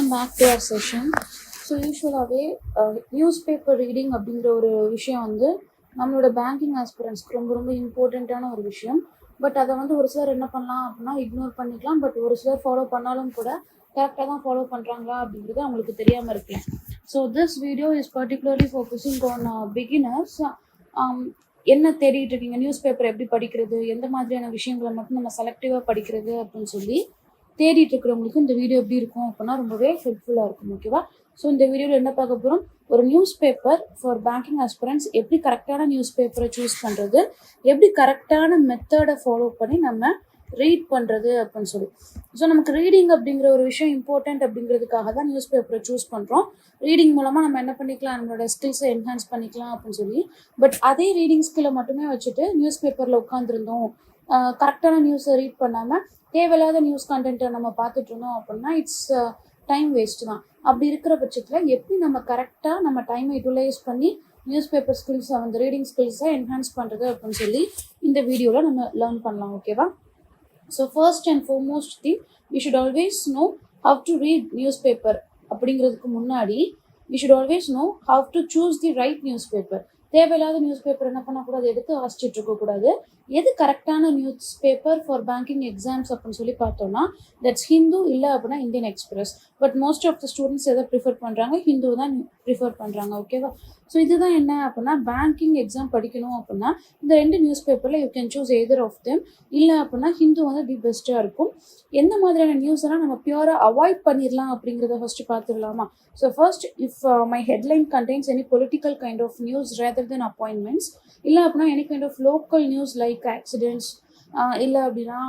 Welcome back to our session. So யூஸ்வலாகவே newspaper reading அப்படிங்கிற ஒரு விஷயம் வந்து நம்மளோட பேங்கிங் ஆஸ்பிரன்ஸ்க்கு ரொம்ப ரொம்ப இம்பார்ட்டண்ட்டான ஒரு விஷயம். பட் அதை வந்து ஒரு சிலர் என்ன பண்ணலாம் அப்படின்னா இக்னோர் பண்ணிக்கலாம். பட் ஒரு சிலர் ஃபாலோ பண்ணாலும் கூட கரெக்டாக தான் ஃபாலோ பண்ணுறாங்களா அப்படிங்கிறது அவங்களுக்கு தெரியாமல் இருக்கலாம். So this video is particularly focusing on beginners. என்ன தேடிட்டு இருக்கீங்க, நியூஸ் பேப்பர் எப்படி படிக்கிறது, எந்த மாதிரியான விஷயங்களை மட்டும் நம்ம செலக்டிவாக படிக்கிறது அப்படின்னு சொல்லி தேடிட்டு இருக்கிறவங்களுக்கு இந்த வீடியோ எப்படி இருக்கும் அப்படின்னா ரொம்பவே ஹெல்ப்ஃபுல்லாக இருக்கும். ஓகேவா? ஸோ இந்த வீடியோவில் என்ன பார்க்க போகிறோம், ஒரு news paper for banking aspirants எப்படி கரெக்டான நியூஸ் பேப்பரை சூஸ் பண்ணுறது, எப்படி கரெக்டான மெத்தடை ஃபாலோ பண்ணி நம்ம ரீட் பண்ணுறது அப்படின்னு சொல்லி. ஸோ நமக்கு ரீடிங் அப்படிங்கிற ஒரு விஷயம் இம்பார்ட்டண்ட் அப்படிங்கிறதுக்காக தான் நியூஸ் பேப்பரை சூஸ் பண்ணுறோம். ரீடிங் மூலமாக நம்ம என்ன பண்ணிக்கலாம், நம்மளோட ஸ்கில்ஸை என்ஹான்ஸ் பண்ணிக்கலாம் அப்படின்னு சொல்லி. பட் அதே ரீடிங் ஸ்கில்லை மட்டுமே வச்சுட்டு நியூஸ் பேப்பரில் உட்காந்துருந்தோம், கரெக்டான நியூஸை ரீட் பண்ணாமல் தேவையில்லாத நியூஸ் கண்டென்ட்டை நம்ம பார்த்துட்டு இருந்தோம் அப்படின்னா இட்ஸ் டைம் வேஸ்ட் தான். அப்படி இருக்கிற பட்சத்தில் எப்படி நம்ம கரெக்டாக நம்ம டைமை யூட்டிலைஸ் பண்ணி நியூஸ் பேப்பர் ஸ்கில்ஸை வந்து ரீடிங் ஸ்கில்ஸை என்ஹான்ஸ் பண்ணுறது அப்படின்னு சொல்லி இந்த வீடியோவில் நம்ம லேர்ன் பண்ணலாம். ஓகேவா? So first and foremost thing, we should always know how to read news paper. அப்படிங்கிறதுக்கு முன்னாடி we should always know how to choose the right news paper. தேவையில்லாத நியூஸ் பேப்பர் என்ன பண்ணக்கூடாது, எடுத்து வாசிச்சுட்டு இருக்கக்கூடாது. எது கரெக்டான news paper for banking exams அப்படின்னு சொல்லி பார்த்தோம்னா தட்ஸ் ஹிந்து, இல்லை அப்படின்னா Indian express. But most of the students எதை ப்ரிஃபர் பண்ணுறாங்க, ஹிந்து தான் ப்ரிஃபர் பண்ணுறாங்க. ஓகேவா? ஸோ இதுதான் என்ன அப்படின்னா, பேங்கிங் எக்ஸாம் படிக்கணும் அப்படின்னா இந்த ரெண்டு நியூஸ் பேப்பரில் you can choose either of them. இல்லை அப்படின்னா ஹிந்து வந்து தி பெஸ்ட்டாக இருக்கும். எந்த மாதிரியான நியூஸ் எல்லாம் நம்ம பியூராக அவாய்ட் பண்ணிடலாம் அப்படிங்கிறத ஃபஸ்ட்டு பார்த்துடலாமா? So first, if my headline contains any political kind of news rather than appointments, இல்லை அப்படின்னா any kind of local news like accidents, இல்லை அப்படின்னா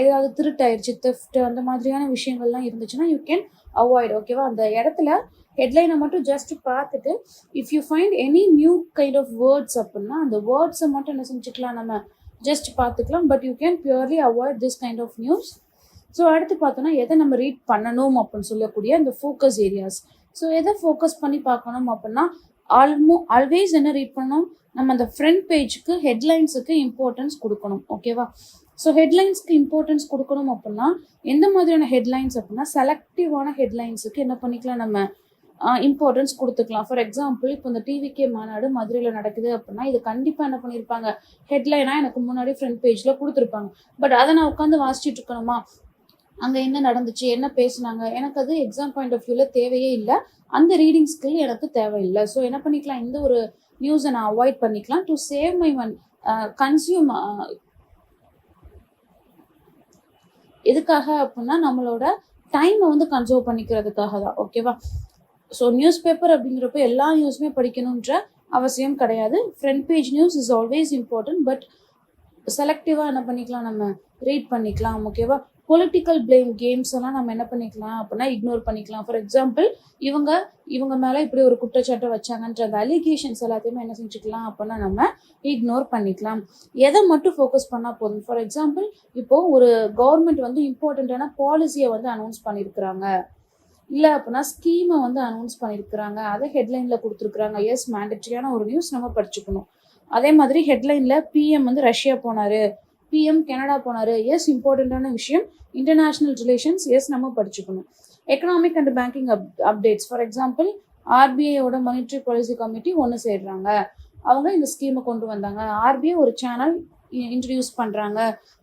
ஏதாவது திருட்டாயிருச்சு, தெஃப்ட், அந்த மாதிரியான விஷயங்கள்லாம் இருந்துச்சுன்னா யூ கேன் அவாய்ட். ஓகேவா? அந்த இடத்துல ஹெட்லைனை மட்டும் ஜஸ்ட் பார்த்துட்டு if you find any new kind of words அப்படின்னா அந்த வேர்ட்ஸை மட்டும் என்ன செஞ்சுக்கலாம், நம்ம ஜஸ்ட் பார்த்துக்கலாம். But you can purely avoid this kind of news. So அடுத்து பார்த்தோன்னா எதை நம்ம ரீட் பண்ணணும் அப்படின்னு சொல்லக்கூடிய அந்த ஃபோக்கஸ் ஏரியாஸ். ஸோ எதை ஃபோக்கஸ் பண்ணி பார்க்கணும் அப்படின்னா ஆல்வேஸ் என்ன ரீட் பண்ணணும், நம்ம அந்த ஃப்ரண்ட் பேஜுக்கு ஹெட்லைன்ஸுக்கு இம்பார்ட்டன்ஸ் கொடுக்கணும். ஓகேவா? ஸோ ஹெட்லைன்ஸ்க்கு இம்பார்ட்டன்ஸ் கொடுக்கணும் அப்படின்னா எந்த மாதிரியான ஹெட்லைன்ஸ் அப்படின்னா செலக்டிவான ஹெட்லைன்ஸுக்கு என்ன பண்ணிக்கலாம், நம்ம இம்பார்ட்டன்ஸ் கொடுத்துக்கலாம். ஃபார் எக்ஸாம்பிள், இப்போ இந்த டிவிகே மாநாடு மதுரையில் நடக்குது அப்படின்னா இது கண்டிப்பாக என்ன பண்ணியிருப்பாங்க, ஹெட்லைனாக எனக்கு முன்னாடி ஃப்ரண்ட் பேஜில் கொடுத்துருப்பாங்க. பட் அதை நான் உட்காந்து வாசிச்சுட்டு இருக்கணுமா, அங்கே என்ன நடந்துச்சு, என்ன பேசுனாங்க, எனக்கு அது எக்ஸாம் பாயிண்ட் ஆஃப் வியூவில் தேவையே இல்லை, அந்த ரீடிங் ஸ்கில் எனக்கு தேவையில்லை. ஸோ என்ன பண்ணிக்கலாம், இந்த ஒரு நியூஸை நான் அவாய்ட் பண்ணிக்கலாம் டு சேவ் மை கன்சியூம். எதுக்காக அப்படின்னா நம்மளோட டைமை வந்து கன்சர்வ் பண்ணிக்கிறதுக்காக தான். ஓகேவா? ஸோ நியூஸ் பேப்பர் அப்படிங்கிறப்ப எல்லா நியூஸுமே படிக்கணுன்ற அவசியம் கிடையாது. Front page news is always important. But செலக்டிவாக என்ன பண்ணிக்கலாம், நம்ம ரீட் பண்ணிக்கலாம். ஓகேவா? பொலிட்டிக்கல் பிளேம் கேம்ஸ் எல்லாம் நம்ம என்ன பண்ணிக்கலாம் அப்படின்னா இக்னோர் பண்ணிக்கலாம். ஃபார் எக்ஸாம்பிள், இவங்க மேலே இப்படி ஒரு குற்றச்சாட்டை வச்சாங்கன்ற அந்த அலிகேஷன்ஸ் எல்லாத்தையுமே என்ன செஞ்சுக்கலாம் அப்படின்னா நம்ம இக்னோர் பண்ணிக்கலாம். எதை மட்டும் ஃபோக்கஸ் பண்ணால் போதும். ஃபார் எக்ஸாம்பிள், இப்போது ஒரு கவர்மெண்ட் வந்து இம்பார்ட்டண்ட்டான பாலிசியை வந்து அனௌன்ஸ் பண்ணியிருக்கிறாங்க, இல்லை அப்படின்னா ஸ்கீமை வந்து அனௌன்ஸ் பண்ணியிருக்கிறாங்க, அதை ஹெட்லைனில் கொடுத்துருக்குறாங்க. எஸ், மேண்டட்ரியான ஒரு நியூஸ் நம்ம படிச்சுக்கணும். அதே மாதிரி ஹெட்லைனில் பிஎம் வந்து ரஷ்யா போனார், பிஎம் கனடா போனார், எஸ், இம்பார்ட்டண்ட்டான விஷயம். இன்டர்நேஷ்னல் ரிலேஷன்ஸ், எஸ், நம்ம படிச்சுக்கணும். Economic and banking updates, for example ஆர்பிஐயோட மானிட்டரி பாலிசி கமிட்டி ஒன்று சேர்றாங்க, அவங்க இந்த ஸ்கீமை கொண்டு வந்தாங்க, ஆர்பிஐ ஒரு சேனல் இன்ட்ரடியூஸ் பண்ணுறாங்க,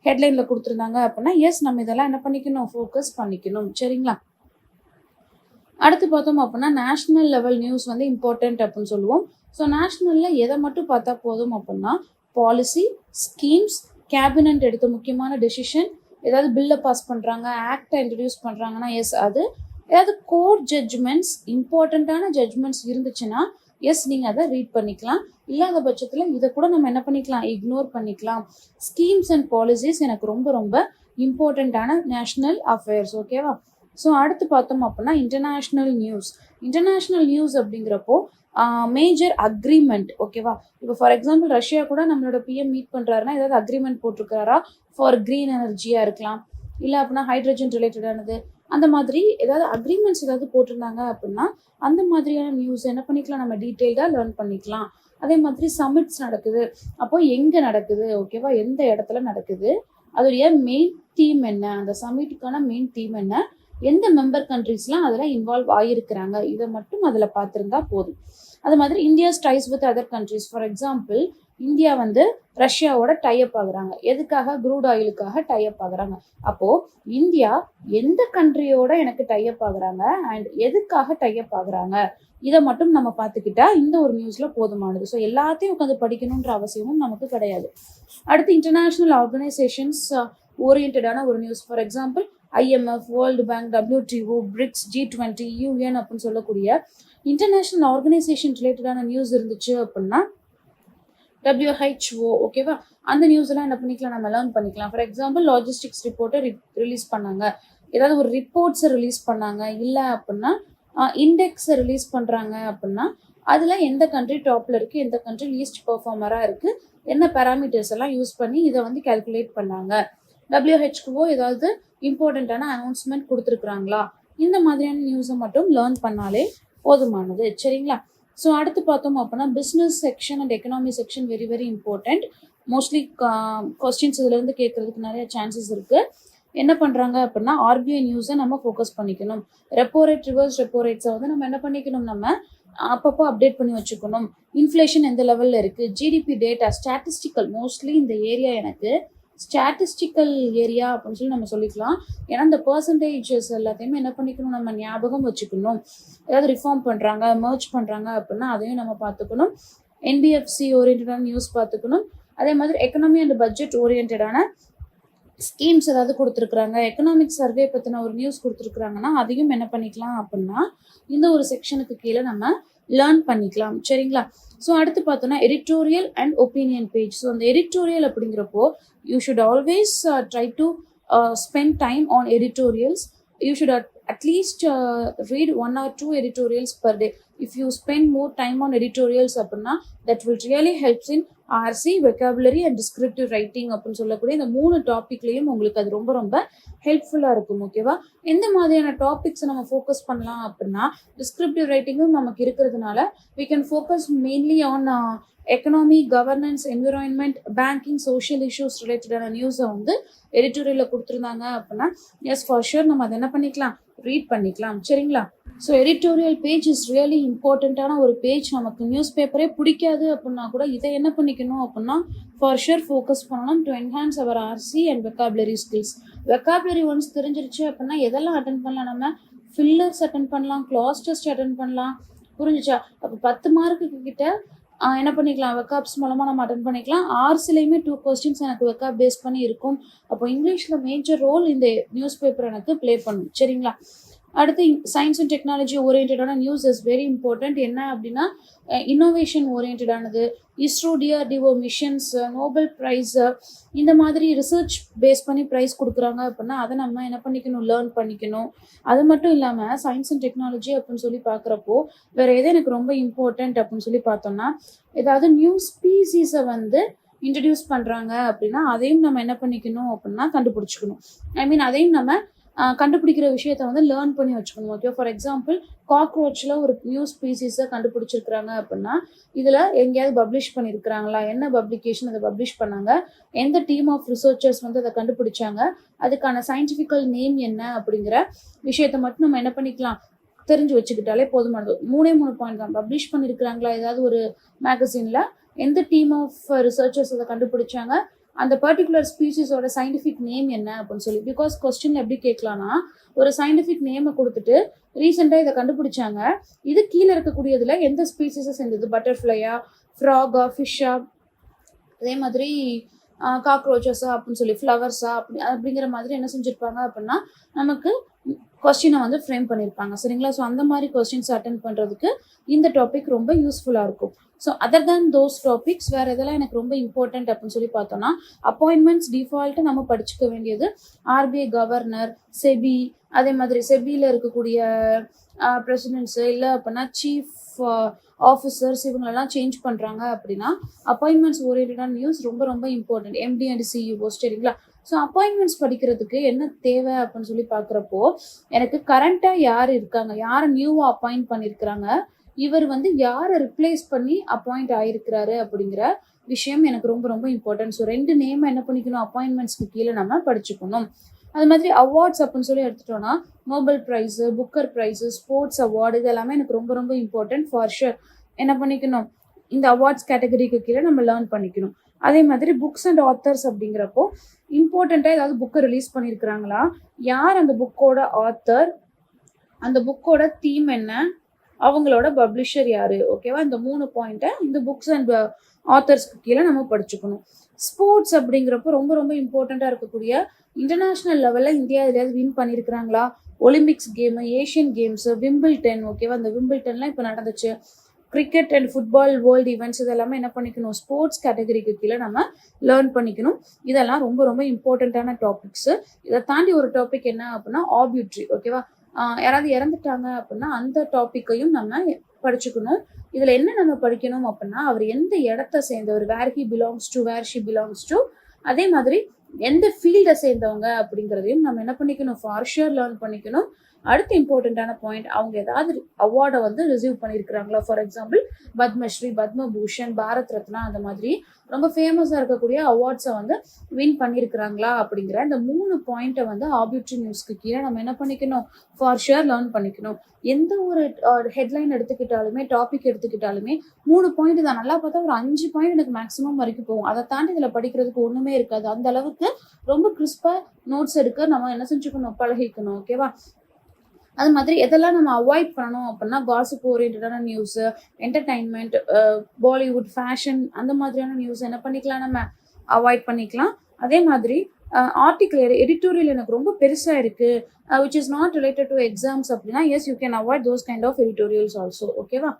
ஹெட்லைனில் கொடுத்துருந்தாங்க அப்படின்னா எஸ், நம்ம இதெல்லாம் என்ன பண்ணிக்கணும், ஃபோக்கஸ் பண்ணிக்கணும். சரிங்களா? அடுத்து பார்த்தோம் அப்படின்னா நேஷ்னல் லெவல் நியூஸ் வந்து இம்பார்ட்டன்ட் அப்படின்னு சொல்லுவோம். ஸோ நேஷ்னலில் எதை மட்டும் பார்த்தா போதும் அப்படின்னா பாலிசி, ஸ்கீம்ஸ், கேபினட் எடுத்த முக்கியமான டெசிஷன், ஏதாவது பில்லை பாஸ் பண்ணுறாங்க, ஆக்டை இன்ட்ரடியூஸ் பண்ணுறாங்கன்னா எஸ் அது, ஏதாவது கோர்ட் ஜட்ஜ்மெண்ட்ஸ், இம்பார்ட்டண்ட்டான ஜட்ஜ்மெண்ட்ஸ் இருந்துச்சுன்னா எஸ், நீங்கள் அதை ரீட் பண்ணிக்கலாம். இல்லாத பட்சத்தில் இதை கூட நம்ம என்ன பண்ணிக்கலாம், இக்னோர் பண்ணிக்கலாம். ஸ்கீம்ஸ் அண்ட் பாலிசிஸ் எனக்கு ரொம்ப ரொம்ப இம்பார்ட்டண்ட்டான நேஷ்னல் அஃபேர்ஸ். ஓகேவா? ஸோ அடுத்து பார்த்தோம் அப்படின்னா இன்டர்நேஷ்னல் நியூஸ் அப்படிங்கிறப்போ மேஜர் அக்ரிமெண்ட். ஓகேவா? இப்போ ஃபார் எக்ஸாம்பிள் ரஷ்யா கூட நம்மளோட பிஎம் மீட் பண்ணுறாருன்னா ஏதாவது அக்ரிமெண்ட் போட்டிருக்காரா, ஃபார் க்ரீன் எனர்ஜியாக இருக்கலாம், இல்லை அப்படின்னா ஹைட்ரஜன் ரிலேட்டடானது, அந்த மாதிரி ஏதாவது அக்ரிமெண்ட்ஸ் ஏதாவது போட்டிருந்தாங்க அப்படின்னா அந்த மாதிரியான நியூஸ் என்ன பண்ணிக்கலாம், நம்ம டீட்டெயில்டாக லேர்ன் பண்ணிக்கலாம். அதே மாதிரி சமிட்ஸ் நடக்குது, அப்போ எங்கே நடக்குது, ஓகேவா, எந்த இடத்துல நடக்குது, அதோடைய மெயின் தீம் என்ன, அந்த சமிட்டுக்கான மெயின் தீம் என்ன, எந்த மெம்பர் கண்ட்ரீஸ்லாம் அதில் இன்வால்வ் ஆகியிருக்கிறாங்க, இதை மட்டும் அதில் பார்த்துருந்தா போதும். அது மாதிரி India's dies with other countries. For example, India வந்து ரஷ்யாவோட டைப் ஆகுறாங்க. எதுக்காக? க்ரூட் ஆயிலுக்காக டைப் ஆகுறாங்க. அப்போ இந்தியா எந்த கண்ட்ரியோட எனக்கு டைப் ஆகுறாங்க அண்ட் எதுக்காக டைப் ஆகுறாங்க, இதை மட்டும் நம்ம பார்த்துக்கிட்டா இந்த ஒரு நியூஸ்ல போதுமானது. ஸோ எல்லாத்தையும் உட்காந்து படிக்கணுன்ற அவசியமும் நமக்கு கிடையாது. அடுத்து இன்டர்நேஷனல் ஆர்கனைசேஷன்ஸ் ஓரியன்டான ஒரு news. For example, IMF, world bank, WTO, BRICS, G20, UN அப்படின்னு சொல்லக்கூடிய இன்டர்நேஷனல் ஆர்கனைசேஷன் ரிலேட்டடான நியூஸ் இருந்துச்சு அப்படின்னா WHO, ஓகேவா, அந்த நியூஸ் எல்லாம் என்ன பண்ணிக்கலாம், நம்ம லேர்ன் பண்ணிக்கலாம். ஃபார் எக்ஸாம்பிள், லாஜிஸ்டிக்ஸ் ரிப்போர்ட்டை ரிலீஸ் பண்ணாங்க, ஏதாவது ஒரு ரிப்போர்ட்ஸை ரிலீஸ் பண்ணாங்க, இல்லை அப்படின்னா இண்டெக்ஸை ரிலீஸ் பண்ணுறாங்க அப்படின்னா அதில் எந்த கண்ட்ரி டாப்பில் இருக்குது, எந்த கண்ட்ரி லீஸ்ட் பெர்ஃபார்மராக இருக்குது, என்ன பேராமீட்டர்ஸ் எல்லாம் யூஸ் பண்ணி இதை வந்து கால்குலேட் பண்ணாங்க, WHO ஏதாவது இம்பார்ட்டண்ட்டான அனௌன்ஸ்மெண்ட் கொடுத்துருக்குறாங்களா, இந்த மாதிரியான நியூஸை மட்டும் லேர்ன் பண்ணாலே போதுமானது. சரிங்களா? ஸோ அடுத்து பார்த்தோம் அப்படின்னா business section and economy section very very important. Mostly questions இதுலேருந்து கேட்கறதுக்கு நிறைய சான்சஸ் இருக்குது. என்ன பண்ணுறாங்க அப்படின்னா RBI நியூஸை நம்ம ஃபோக்கஸ் பண்ணிக்கணும். ரெப்போ ரேட், ரிவர்ஸ் ரெப்போ ரேட்ஸை வந்து நம்ம என்ன பண்ணிக்கணும், நம்ம அப்பப்போ அப்டேட் பண்ணி வச்சுக்கணும். இன்ஃப்ளேஷன் எந்த லெவலில் இருக்குது, GDP டேட்டா, ஸ்டாட்டிஸ்டிக்கல், மோஸ்ட்லி இந்த ஏரியா எனக்கு ஸ்டாட்டிஸ்டிக்கல் ஏரியா அப்படின்னு சொல்லி நம்ம சொல்லிக்கலாம். ஏன்னா இந்த பர்சன்டேஜஸ் எல்லாத்தையுமே என்ன பண்ணிக்கணும், நம்ம ஞாபகம் வச்சுக்கணும். ஏதாவது ரிஃபார்ம் பண்ணுறாங்க, மர்ஜ் பண்ணுறாங்க அப்படின்னா அதையும் நம்ம பார்த்துக்கணும். NBFC ஓரியன்டான நியூஸ் பார்த்துக்கணும். அதே மாதிரி எக்கனாமி அண்ட் பட்ஜெட் ஓரியன்டான ஸ்கீம்ஸ் ஏதாவது கொடுத்துருக்குறாங்க, எக்கனாமிக் சர்வே பற்றின ஒரு நியூஸ் கொடுத்துருக்குறாங்கன்னா அதையும் என்ன பண்ணிக்கலாம் அப்படின்னா இந்த ஒரு செக்ஷனுக்கு கீழே நம்ம லேர்ன் பண்ணிக்கலாம். சரிங்களா? ஸோ அடுத்து பார்த்தோன்னா editorial and opinion page. So அந்த எடிட்டோரியல் அப்படிங்கிறப்போ you should always try to spend time on editorials. You should at least read 1 or 2 editorials per day. If you spend more time on editorials அப்படின்னா that will really helps in RC, vocabulary and descriptive writing அப்படின்னு சொல்லக்கூடிய இந்த 3 டாபிக்லேயும் உங்களுக்கு அது ரொம்ப ரொம்ப ஹெல்ப்ஃபுல்லாக இருக்கும். ஓகேவா? எந்த மாதிரியான டாபிக்ஸை நம்ம ஃபோக்கஸ் பண்ணலாம் அப்படின்னா டிஸ்கிரிப்டிவ் ரைட்டிங்கும் நமக்கு இருக்கிறதுனால we can focus mainly on economy, governance, environment, banking, social issues ரிலேட்டடான நியூஸை வந்து எடிட்டோரியலில் கொடுத்துருந்தாங்க அப்படின்னா எஸ் ஃபார் ஷூர் நம்ம அதை என்ன பண்ணிக்கலாம், ரீட் பண்ணிக்கலாம். சரிங்களா? So editorial page is really இம்பார்ட்டண்ட்டான ஒரு பேஜ். நமக்கு நியூஸ் பேப்பரே பிடிக்காது அப்படின்னா கூட இதை என்ன பண்ணிக்கணும் அப்படின்னா ஃபார் ஷூர் ஃபோக்கஸ் பண்ணணும் to enhance our RC and vocabulary skills. Vocabulary once தெரிஞ்சிருச்சு அப்படின்னா எதெல்லாம் அட்டன் பண்ணலாம், நம்ம ஃபில்லர்ஸ் அட்டன் பண்ணலாம், கிளாஸ் டெஸ்ட் அட்டன் பண்ணலாம். புரிஞ்சிச்சா? அப்போ 10 மார்க்குக்கு கிட்ட என்ன பண்ணிக்கலாம், வெக்காப்ஸ் மூலமாக நம்ம அட்டன் பண்ணிக்கலாம். ஆர்சிலையுமே 2 கொஸ்டின்ஸ் எனக்கு வெக்காப் பேஸ் பண்ணி இருக்கும். அப்போ இங்கிலீஷில் மேஜர் ரோல் இந்த நியூஸ் பேப்பர் எனக்கு ப்ளே பண்ணும். சரிங்களா? அடுத்து சயின்ஸ் அண்ட் டெக்னாலஜி ஓரியன்டான நியூஸ் இஸ் வெரி இம்பார்ட்டண்ட். என்ன அப்படின்னா இன்னோவேஷன் ஓரியன்டானது, ISRO DRDO missions, Nobel prize, இந்த மாதிரி ரிசர்ச் பேஸ் பண்ணி ப்ரைஸ் கொடுக்குறாங்க அப்படின்னா அதை நம்ம என்ன பண்ணிக்கணும், லேர்ன் பண்ணிக்கணும். அது மட்டும் இல்லாமல் சயின்ஸ் அண்ட் டெக்னாலஜி அப்படின்னு சொல்லி பார்க்குறப்போ வேறு எது எனக்கு ரொம்ப இம்பார்ட்டண்ட் அப்படின்னு சொல்லி பார்த்தோம்னா ஏதாவது நியூ ஸ்பீசிஸை வந்து இன்ட்ரடியூஸ் பண்ணுறாங்க அப்படின்னா அதையும் நம்ம என்ன பண்ணிக்கணும் அப்படின்னா கண்டுபிடிச்சிக்கணும். அதையும் நம்ம கண்டுபிடிக்கிற விஷயத்த வந்து லேர்ன் பண்ணி வச்சுக்கணும். ஓகே, ஃபார் எக்ஸாம்பிள் காக்ரோச்சில் ஒரு நியூ ஸ்பீசிஸை கண்டுபிடிச்சிருக்கிறாங்க அப்படின்னா இதில் எங்கேயாவது பப்ளிஷ் பண்ணியிருக்கிறாங்களா, என்ன பப்ளிகேஷன் அதை பப்ளிஷ் பண்ணாங்க, எந்த டீம் ஆஃப் ரிசர்ச்சர்ஸ் வந்து அதை கண்டுபிடிச்சாங்க, அதுக்கான சயின்டிஃபிக்கல் நேம் என்ன அப்படிங்கிற விஷயத்த மட்டும் நம்ம என்ன பண்ணிக்கலாம், தெரிஞ்சு வச்சுக்கிட்டாலே போதுமானது. 3 பாயிண்ட் தான். பப்ளிஷ் பண்ணியிருக்கிறாங்களா ஏதாவது ஒரு மேகசினில், எந்த டீம் ஆஃப் ரிசர்ச்சர்ஸ் அதை கண்டுபிடிச்சாங்க, அந்த பர்டிகுலர் ஸ்பீசிஸோட சயின்டிஃபிக் நேம் என்ன அப்படின்னு சொல்லி. பிகாஸ் கொஸ்டின் எப்படி கேட்கலான்னா ஒரு சயின்டிஃபிக் நேமை கொடுத்துட்டு ரீசெண்டாக இதை கண்டுபிடிச்சாங்க, இது கீழே இருக்கக்கூடியதில் எந்த ஸ்பீசிஸை சேர்ந்தது, பட்டர்ஃப்ளையா, ஃப்ராகா, ஃபிஷ்ஷா, அதே மாதிரி காக்ரோச்சஸா அப்படின்னு சொல்லி, ஃப்ளவர்ஸா அப்படிங்கிற மாதிரி என்ன செஞ்சுருப்பாங்க அப்படின்னா நமக்கு கொஸ்டினை வந்து ஃப்ரேம் பண்ணியிருப்பாங்க. சரிங்களா? ஸோ அந்த மாதிரி கொஸ்டின்ஸ் அட்டென்ட் பண்ணுறதுக்கு இந்த டாபிக் ரொம்ப யூஸ்ஃபுல்லாக இருக்கும். So other than those topics வேறு எதெல்லாம் எனக்கு ரொம்ப இம்பார்ட்டண்ட் அப்படின்னு சொல்லி பார்த்தோன்னா அப்பாயின்மெண்ட்ஸ் டிஃபால்ட்டு நம்ம படிச்சுக்க வேண்டியது RBI கவர்னர், செபி, அதே மாதிரி செபியில் இருக்கக்கூடிய பிரசிடென்ட்ஸு, இல்லை அப்படின்னா சீஃப் ஆஃபீஸர்ஸ், இவங்களெல்லாம் சேஞ்ச் பண்ணுறாங்க அப்படின்னா அப்பாயின்மெண்ட்ஸ் ஓரியன்டான நியூஸ் ரொம்ப ரொம்ப இம்பார்ட்டன்ட். MD and CEO. சரிங்களா? ஸோ அப்பாயின்மெண்ட்ஸ் படிக்கிறதுக்கு என்ன தேவை அப்படின்னு சொல்லி பார்க்குறப்போ எனக்கு கரண்ட்டாக யார் இருக்காங்க, யாரை நியூவாக அப்பாயிண்ட் பண்ணியிருக்கிறாங்க, இவர் வந்து யாரை ரிப்ளேஸ் பண்ணி அப்பாயிண்ட் ஆகிருக்கிறாரு அப்படிங்கிற விஷயம் எனக்கு ரொம்ப ரொம்ப இம்பார்ட்டன்ட். ஸோ 2 நேம் என்ன பண்ணிக்கணும், அப்பாயின்மெண்ட்ஸ்க்கு கீழே நம்ம படிச்சுக்கணும். அது மாதிரி அவார்ட்ஸ் அப்படின்னு சொல்லி எடுத்துட்டோம்னா Nobel prize, Booker prize, sports award இது எல்லாமே எனக்கு ரொம்ப ரொம்ப இம்பார்ட்டன்ட். ஃபார் ஷுர் என்ன பண்ணிக்கணும், இந்த அவார்ட்ஸ் கேட்டகரிக்கு கீழே நம்ம லேர்ன் பண்ணிக்கணும். அதே மாதிரி புக்ஸ் அண்ட் ஆத்தர்ஸ் அப்படிங்கிறப்போ இம்பார்ட்டண்ட்டாக ஏதாவது புக்கை ரிலீஸ் பண்ணியிருக்கிறாங்களா, யார் அந்த புக்கோட ஆத்தர், அந்த புக்கோட தீம் என்ன, அவங்களோட பப்ளிஷர் யாரு, ஓகேவா? இந்த 3 பாயிண்ட்டை இந்த புக்ஸ் அண்ட் ஆத்தர்ஸ்க்கு கீழே நம்ம படிச்சுக்கணும். ஸ்போர்ட்ஸ் அப்படிங்கிறப்போ ரொம்ப ரொம்ப இம்பார்ட்டண்ட்டாக இருக்கக்கூடிய இன்டர்நேஷ்னல் லெவலில் இந்தியா எதையாவது வின் பண்ணியிருக்கிறாங்களா, Olympics game, Asian games, Wimbledon, ஓகேவா? இந்த விம்பிள்டன்லாம் இப்போ நடந்துச்சு. Cricket and football world events இதெல்லாமே என்ன பண்ணிக்கணும், ஸ்போர்ட்ஸ் கேட்டகரிக்கு கீழே நம்ம லேர்ன் பண்ணிக்கணும். இதெல்லாம் ரொம்ப ரொம்ப இம்பார்ட்டண்ட்டான டாபிக்ஸு. இதை தாண்டி ஒரு டாபிக் என்ன அப்படின்னா ஆப்யூட்ரி, ஓகேவா? யாராவது இறந்துட்டாங்க அப்படின்னா அந்த டாப்பிக்கையும் நம்ம படிச்சுக்கணும். இதில் என்ன நம்ம படிக்கணும் அப்படின்னா அவர் எந்த இடத்த சேர்ந்தவர், where he belongs to, where she belongs to, அதே மாதிரி எந்த ஃபீல்டை சேர்ந்தவங்க அப்படிங்கிறதையும் நம்ம என்ன பண்ணிக்கணும், ஃபார் ஷுர் லேர்ன் பண்ணிக்கணும். அடுத்த இம்பார்ட்டண்ட்டான பாயிண்ட், அவங்க ஏதாவது அவார்டை வந்து ரிசீவ் பண்ணியிருக்கிறாங்களா. ஃபார் எக்ஸாம்பிள் பத்மஸ்ரீ, பத்மபூஷன், பாரத் ரத்னா அந்த மாதிரி ரொம்ப ஃபேமஸாக இருக்கக்கூடிய அவார்ட்ஸை வந்து வின் பண்ணியிருக்கிறாங்களா அப்படிங்கிற இந்த 3 பாயிண்ட்டை வந்து ஆப்யூட்ரி நியூஸ்க்கு கீழே நம்ம என்ன பண்ணிக்கணும், ஃபார் ஷுர் லேர்ன் பண்ணிக்கணும். எந்த ஒரு ஹெட்லைன் எடுத்துக்கிட்டாலுமே, டாபிக் எடுத்துக்கிட்டாலுமே 3 பாயிண்ட் தான். நல்லா பார்த்தா ஒரு 5 பாயிண்ட் எனக்கு மேக்ஸிமம் வரைக்கும் போகும். அதை தாண்டி இதில் படிக்கிறதுக்கு ஒன்றுமே இருக்காது. அந்த அளவுக்கு ரொம்ப கிறிஸ்பாக நோட்ஸ் எடுக்க நம்ம என்ன செஞ்சுக்கணும், பழகிக்கணும், ஓகேவா? அது மாதிரி எதெல்லாம் நம்ம அவாய்ட் பண்ணணும் அப்படின்னா காசிப் ஓரியன்டான நியூஸு, என்டர்டைன்மெண்ட், பாலிவுட், ஃபேஷன் அந்த மாதிரியான நியூஸ் என்ன பண்ணிக்கலாம், நம்ம அவாய்ட் பண்ணிக்கலாம். அதே மாதிரி ஆர்டிக்கல் எடிட்டோரியல் எனக்கு ரொம்ப பெருசாக இருக்குது which is not related to exams அப்படின்னா yes you can avoid those kind of editorials also, ஓகேவா?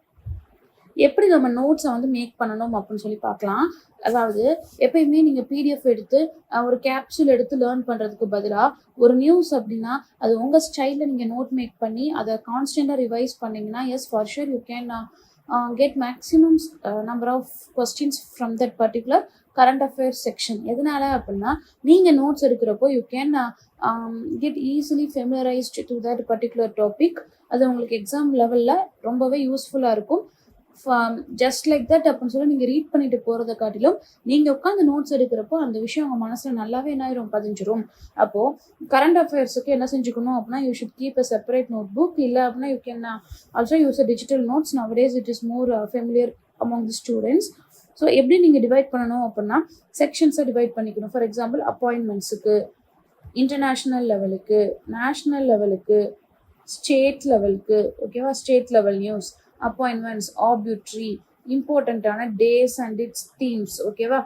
எப்படி நம்ம நோட்ஸை வந்து மேக் பண்ணணும் அப்படின்னு சொல்லி பார்க்கலாம். அதாவது எப்பயுமே நீங்கள் பிடிஎஃப் எடுத்து ஒரு கேப்சூல் எடுத்து லேர்ன் பண்ணுறதுக்கு பதிலாக ஒரு நியூஸ் அப்படின்னா அது உங்கள் ஸ்டைலில் நீங்கள் நோட் மேக் பண்ணி அதை கான்ஸ்டண்ட்டாக ரிவைஸ் பண்ணிங்கன்னா yes for sure you can get maximum number of questions from that particular current affairs section. எதனால அப்படின்னா நீங்கள் நோட்ஸ் எடுக்கிறப்போ you can get easily familiarised to that particular topic. அது உங்களுக்கு எக்ஸாம் லெவலில் ரொம்பவே யூஸ்ஃபுல்லாக இருக்கும். ஜஸ்ட் லைக் தட் அப்படின்னு சொல்லி நீங்கள் ரீட் பண்ணிட்டு போகிறத காட்டிலும் நீங்கள் உட்காந்து நோட்ஸ் எடுக்கிறப்போ அந்த விஷயம் உங்கள் மனசில் நல்லாவே என்ன ஆயிரும், பதிஞ்சிரும். அப்போது கரண்ட் அஃபேர்ஸுக்கு என்ன செஞ்சுக்கணும் அப்படின்னா you should keep a separate note book. இல்லை அப்படின்னா you can also use a digital notes. Nowadays it is more familiar among the students. So எப்படி நீங்கள் டிவைட் பண்ணணும் அப்படின்னா செக்ஷன்ஸை டிவைட் பண்ணிக்கணும். ஃபார் எக்ஸாம்பிள் அப்பாயின்மெண்ட்ஸுக்கு, இன்டர்நேஷ்னல் லெவலுக்கு, நேஷ்னல் லெவலுக்கு, ஸ்டேட் லெவலுக்கு, ஓகேவா? State level news, appointments, obituary, இம்பார்ட்டண்ட்டான டேஸ் அண்ட் இட்ஸ் தீம்ஸ், ஓகேவா?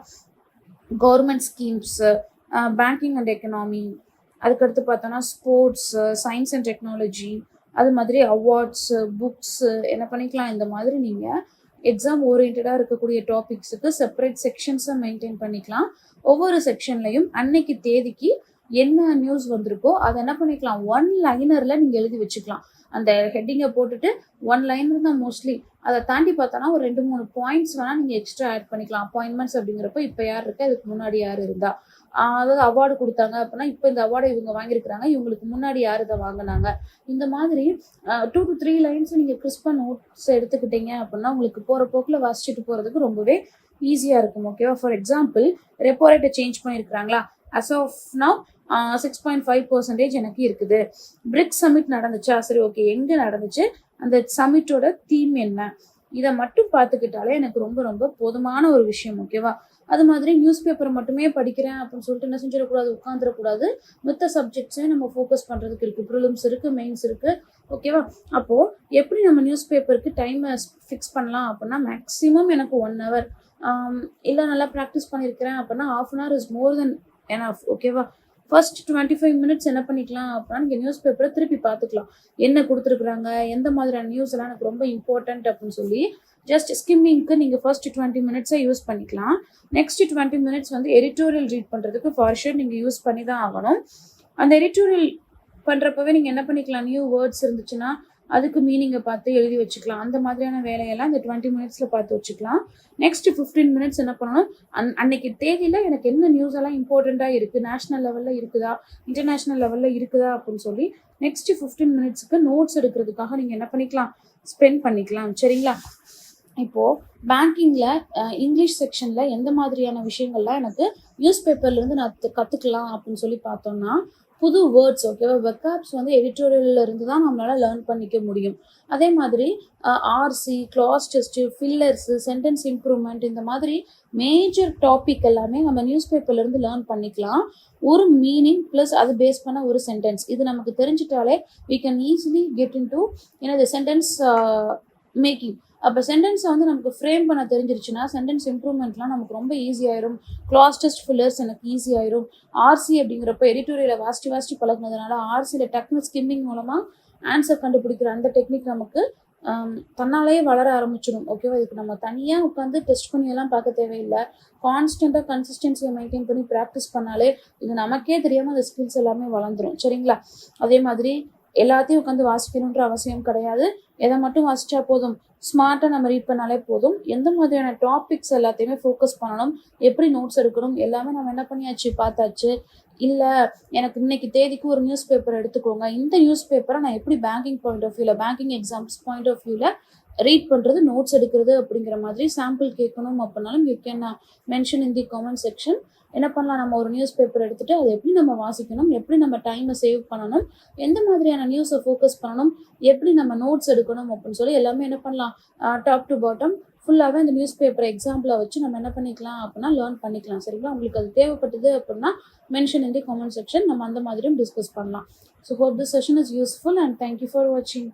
Government schemes, banking and economy, அதுக்கடுத்து பார்த்தோன்னா ஸ்போர்ட்ஸு, சயின்ஸ் அண்ட் டெக்னாலஜி, அது மாதிரி அவார்ட்ஸு, புக்ஸு என்ன பண்ணிக்கலாம். இந்த மாதிரி நீங்கள் எக்ஸாம் ஓரியன்டாக இருக்கக்கூடிய டாபிக்ஸுக்கு செப்பரேட் செக்ஷன்ஸை மெயின்டைன் பண்ணிக்கலாம். ஒவ்வொரு செக்ஷன்லையும் அன்னைக்கு தேதிக்கு என்ன நியூஸ் வந்திருக்கோ அதை என்ன பண்ணிக்கலாம், 1 லைனரில் நீங்கள் எழுதி வச்சுக்கலாம். அந்த ஹெட்டிங்கை போட்டுட்டு 1 லைனர் தான் மோஸ்ட்லி. அதை தாண்டி பார்த்தோன்னா ஒரு 2-3 பாயிண்ட்ஸ் வேணால் நீங்கள் எக்ஸ்ட்ரா ஆட் பண்ணிக்கலாம். அப்பாயின்மெண்ட்ஸ் அப்படிங்கிறப்ப இப்போ யார் இருக்கா, இதுக்கு முன்னாடி யார் இருந்தா, அதாவது அவார்டு கொடுத்தாங்க அப்படின்னா இப்போ இந்த அவார்டை இவங்க வாங்கியிருக்கிறாங்க, இவங்களுக்கு முன்னாடி யார் இதை வாங்கினாங்க. இந்த மாதிரி 2 to 3 லைன்ஸ் நீங்கள் கிறிஸ்பாக நோட்ஸ் எடுத்துக்கிட்டீங்க அப்படின்னா உங்களுக்கு போகிற போக்கில் வாசிச்சுட்டு போகிறதுக்கு ரொம்பவே ஈஸியாக இருக்கும், ஓகேவா? ஃபார் எக்ஸாம்பிள் ரெப்போ ரேட்டை சேஞ்ச் பண்ணியிருக்கிறாங்களா, as of now 6.5% எனக்கு இருக்குது. பிரிக்ஸ் சமிட் நடந்துச்சா, சரி ஓகே, எங்கே நடந்துச்சு, அந்த சமிட்டோட தீம் என்ன, இதை மட்டும் பார்த்துக்கிட்டாலே எனக்கு ரொம்ப ரொம்ப போதுமான ஒரு விஷயம், ஓகேவா? அது மாதிரி நியூஸ் பேப்பரை மட்டுமே படிக்கிறேன் அப்படின்னு சொல்லிட்டு என்ன செஞ்சிடக்கூடாது, உட்காந்துடக்கூடாது. மற்ற சப்ஜெக்ட்ஸையும் நம்ம ஃபோக்கஸ் பண்ணுறதுக்கு இருக்குது. ப்ரிலிம்ஸ் இருக்குது, மெயின்ஸ் இருக்குது, ஓகேவா? அப்போது எப்படி நம்ம நியூஸ் பேப்பருக்கு டைமை ஃபிக்ஸ் பண்ணலாம் அப்படின்னா மேக்ஸிமம் எனக்கு 1 hour, இல்லை நல்லா ப்ராக்டிஸ் பண்ணியிருக்கிறேன் அப்படின்னா 1/2 hour is more then enough, ஓகேவா? ஃபர்ஸ்ட் 25 minutes என்ன பண்ணிக்கலாம் அப்படின்னா நீங்கள் நியூஸ் பேப்பரை திருப்பி பார்த்துக்கலாம். என்ன கொடுத்துருக்குறாங்க, எந்த மாதிரியான நியூஸ் எல்லாம் எனக்கு ரொம்ப இம்பார்ட்டன்ட் அப்படின்னு சொல்லி ஜஸ்ட் ஸ்கிம்மிங்க்கு நீங்கள் ஃபர்ஸ்ட் 20 minutes யூஸ் பண்ணிக்கலாம். நெக்ஸ்ட் 20 minutes வந்து எடிட்டோரியல் ரீட் பண்ணுறதுக்கு ஃபார் ஷூர் நீங்கள் யூஸ் பண்ணி தான் ஆகணும். அந்த எடிட்டோரியல் பண்ணுறப்பவே நீங்கள் என்ன பண்ணிக்கலாம், நியூ வேர்ட்ஸ் இருந்துச்சுன்னா அதுக்கு மீனிங்கை பார்த்து எழுதி வச்சுக்கலாம். அந்த மாதிரியான வேலையெல்லாம் இந்த 20 minutesல பார்த்து வச்சுக்கலாம். நெக்ஸ்ட் 15 minutes என்ன பண்ணணும், அன்னைக்கு தேதியில் எனக்கு என்ன நியூஸ் எல்லாம் இம்பார்ட்டண்ட்டாக இருக்குது, நேஷ்னல் லெவலில் இருக்குதா, இன்டர்நேஷ்னல் லெவலில் இருக்குதா அப்படின்னு சொல்லி நெக்ஸ்ட் 15 minutesக்கு நோட்ஸ் எடுக்கிறதுக்காக நீங்கள் என்ன பண்ணிக்கலாம், ஸ்பெண்ட் பண்ணிக்கலாம். சரிங்களா? இப்போது பேங்கிங்கில் இங்கிலீஷ் செக்ஷனில் எந்த மாதிரியான விஷயங்கள்லாம் எனக்கு நியூஸ் பேப்பர்லேருந்து நான் கற்றுக்கலாம் அப்படின்னு சொல்லி பார்த்தோம்னா புது வேர்ட்ஸ் ஓகேவா வெக்காப்ஸ் வந்து எடிட்டோரியல்ல இருந்து தான் நம்மளால லேர்ன் பண்ணிக்க முடியும். அதே மாதிரி RC, class test, fillers, sentence improvement இந்த மாதிரி மேஜர் டாபிக் எல்லாமே நம்ம நியூஸ் பேப்பர்லேருந்து லேர்ன் பண்ணிக்கலாம். ஒரு மீனிங் ப்ளஸ் அது பேஸ் பண்ண ஒரு சென்டென்ஸ் இது நமக்கு தெரிஞ்சிட்டாலே we can easily get into the sentence making. அப்போ சென்டென்ஸை வந்து நமக்கு ஃப்ரேம் பண்ண தெரிஞ்சிருச்சுன்னா சென்டென்ஸ் இம்ப்ரூவ்மெண்ட்லாம் நமக்கு ரொம்ப ஈஸியாயிரும். கிளாஸ் டெஸ்ட் ஃபில்லர்ஸ் எனக்கு ஈஸியாயிரும். ஆர்சி அப்படிங்கிறப்ப எடிட்டோரியலை வாசித்து பழகுனதுனால ஆர்சியில் டக்குனு ஸ்கிம்மிங் மூலமாக ஆன்சர் கண்டுபிடிக்கிற அந்த டெக்னிக் நமக்கு தன்னாலேயே வளர ஆரம்பிச்சிடும். ஓகேவா, இதுக்கு நம்ம தனியாக உட்காந்து டெஸ்ட் பண்ணியெல்லாம் பார்க்க தேவையில்லை. கான்ஸ்டண்ட்டாக கன்சிஸ்டன்சியை மெயின்டைன் பண்ணி ப்ராக்டிஸ் பண்ணாலே இது நமக்கே தெரியாமல் அந்த ஸ்கில்ஸ் எல்லாமே வளர்ந்துடும். சரிங்களா, அதே மாதிரி எல்லாத்தையும் உட்காந்து வாசிக்கணுன்ற அவசியம் கிடையாது. எதை மட்டும் வாசிச்சா போதும், ஸ்மார்ட்டாக நம்ம ரீட் பண்ணாலே போதும். எந்த மாதிரியான டாபிக்ஸ் எல்லாத்தையுமே ஃபோக்கஸ் பண்ணணும், எப்படி நோட்ஸ் எடுக்கணும் எல்லாமே நம்ம என்ன பண்ணியாச்சு பார்த்தாச்சு. இல்லை எனக்கு இன்னைக்கு தேதிக்கு ஒரு நியூஸ் பேப்பர் எடுத்துக்கோங்க, இந்த நியூஸ் பேப்பரை நான் எப்படி பேங்கிங் பாயிண்ட் ஆஃப் வியூவில் பேங்கிங் எக்ஸாம்ஸ் பாயிண்ட் ஆஃப் வியூவில் ரீட் பண்ணுறது நோட்ஸ் எடுக்கிறது அப்படிங்கிற மாதிரி சாம்பிள் கேட்கணும் அப்படின்னாலும் you can mention in the comment section. என்ன பண்ணலாம், நம்ம ஒரு நியூஸ் பேப்பர் எடுத்துகிட்டு அதை எப்படி நம்ம வாசிக்கணும், எப்படி நம்ம டைமை சேவ் பண்ணணும், எந்த மாதிரியான நியூஸை ஃபோக்கஸ் பண்ணணும், எப்படி நம்ம நோட்ஸ் எடுக்கணும் அப்படின்னு சொல்லி எல்லாமே என்ன பண்ணலாம் டாப் டு பாட்டம் ஃபுல்லாகவே இந்த நியூஸ் பேப்பர் எக்ஸாம்பிளை வச்சு நம்ம என்ன பண்ணிக்கலாம் அப்படின்னா லேர்ன் பண்ணிக்கலாம். சரிங்களா, உங்களுக்கு அது தேவைப்பட்டது அப்படின்னா mention in the comment section, நம்ம அந்த மாதிரியும் டிஸ்கஸ் பண்ணலாம். So hope this session is useful and thank you for வாட்சிங்.